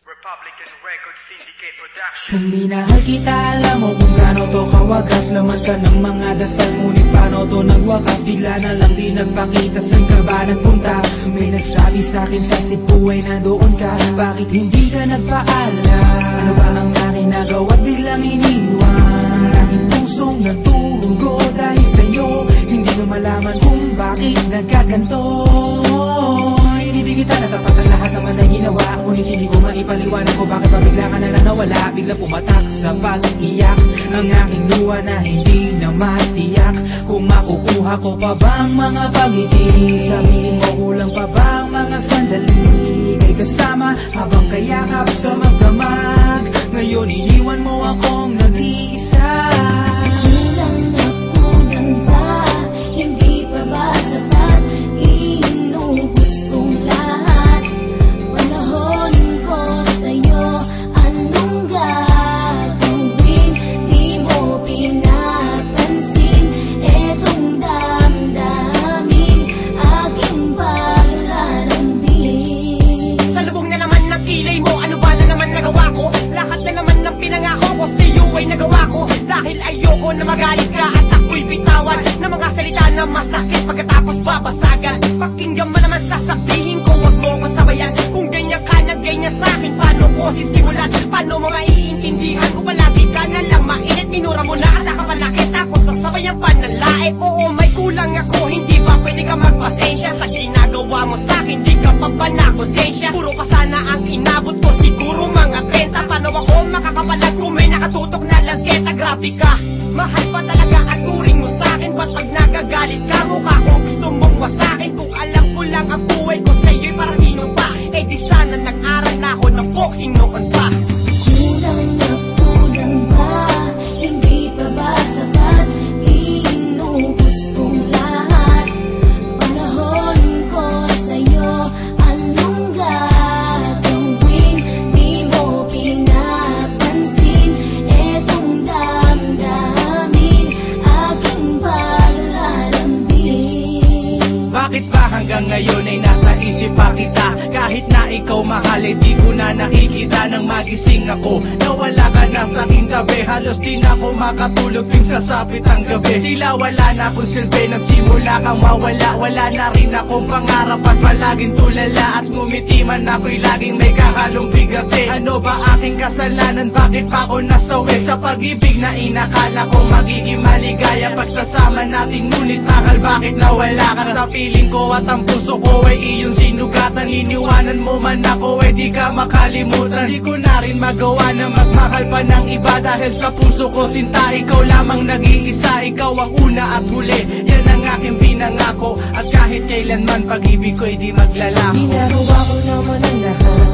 Republican Record Syndicate Production. Kung minahal kita, alam mo kung gaano to kawagas. Laman ka ng mga dasal, ngunit paano to nagwakas? Bigla na lang di nagpakita, saan ka ba nagpunta? May nagsabi sa'kin sa Cebu ay nandoon ka. Bakit hindi ka nagpaalam? Ano ba ang aking nagawa't biglang iniwan? Ang aking pusong nagdurugo dahil sa'yo. Hindi mo malaman kung bakit nagkaganto. Ibibigay kita na tapat ang lahat naman ay ginawa. Ngunit hindi ko maipaliwanag ko bakit pa bigla ka na lang nawala. Bigla pumatak sa pag-iyak ang aking luha na hindi na matiyak. Kung makukuha ko pa bang mga pangiti? Sabihin mo kulang pa bang mga sandali? Kay kasama habang kayakap sa magdamag. Ngayon iniwan mo akong nag-iisa. Kulang na kulang ba? Hindi pa ba sapat? Inubos kong lahat. Panahon ko sa'yo, anong gagawin? Di mo pinapansin etong damdamin, aking paglalambing. Sa lubong na naman ng kilay mo, ano ba na naman nagawa ko? Lahat na naman ng pinangako ko sa'yo ay nagawa ko. Dahil ayoko na magalit ka at ako'y bitawan ng mga salita na masakit pagkatapos babasagan. Pakinggan mo naman sasabihin ko, wag mo kong sabayan. Kung ganyan ka na ganyan sa'kin, paano ko sisimulan? Paano mo maiintindihan ko palagi ka na lang mainit? Minura mo na at akapanakit tapos sasabayan pa ng lait. Oo, may kulang ako, hindi ba pwede ka magpasensya sa ginagawa mo sa'kin? Di ka pa ba nakonsensya? Puro pa sana ang inabot ko, siguro mga 30. Paano ako makakapalag kung may nakatutok na lanseta? Grabe ka, mahal pa talaga ang turing mo sa'kin. Ba't pag nagagalit ka, mukha ko gusto mong wasakin? Kung alam ko lang ang buhay ko sa'yo'y para sino pa? Eh di sana nag-aral na ako ng boxing noon pa. Kulang na kulang ba? Hindi pa ba sapat? Inubos kong lahat. Panahon ko sa'yo, anong gagawin? Di mo pinapansin etong damdamin, aking paglalambing. Bakit ba hanggang ngayon ay nasa isip pa kita? Kahit na ikaw mahal, eh di ko na nakikita. Nang magising ako, nawala ka na sa aking tabi. Halos di na ako makatulog tuwing sasapit ang gabi. Tila wala na akong silbi, nagsimula kang mawala. Wala na rin akong pangarap at palaging tulala. At ngumiti man ako'y laging may kahalong bigati. Ano ba aking kasalanan? Bakit pa ako nasawi sa pag-ibig na inakala ko magiging maligaya? Pagsasama natin ngunit bakal bakit nawala ka sa piling ko? At ang puso ko ay iyong sinugatan. Iniwanan mo man ako, eh di ka makalimutan. Di ko na rin magawa na magmahal pa ng iba. Dahil sa puso ko sinta, ikaw lamang nag-iisa. Ikaw ang una at huli, yan ang aking pinangako. At kahit kailanman pag-ibig ko'y di maglalaho. Ginagawa ko naman ang lahat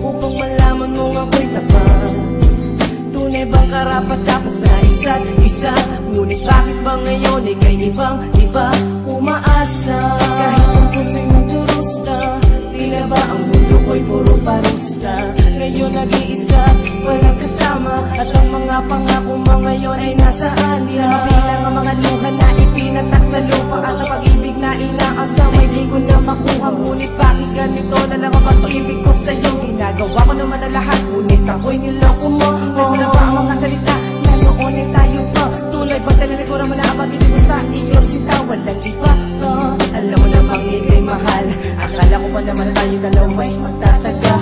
upang malaman mong ako'y tapat. Tunay bang karapat dapat sa isa't isa? Ngunit bakit ba ngayon ay kay ibang iba umaasa? Kahit ang puso'y magdurusa, tila ba ang mundo ko'y puro parusa? Ngayon nag-iisa, walang kasama. At ang mga pangako mo ngayon ay nasaan? Di na mabilang ang mga luha na ipinatak sa lupa. At ang pag-ibig na inaasam ay di ko na makuha. Ngunit bakit ganito na lang ang pag-ibig ko sa'yo? Ginagawa ko naman ang lahat, ngunit ako'y niloko mo. Kasi na ba ang mga salita na noon ay tayo pa? Tuloy ba talalagura mo na ang pag-ibig mo sa iyo? Sinta, walang iba. Alam mo namang ika'y mahal. Akala ko pa naman tayo dalawa'y magtataga.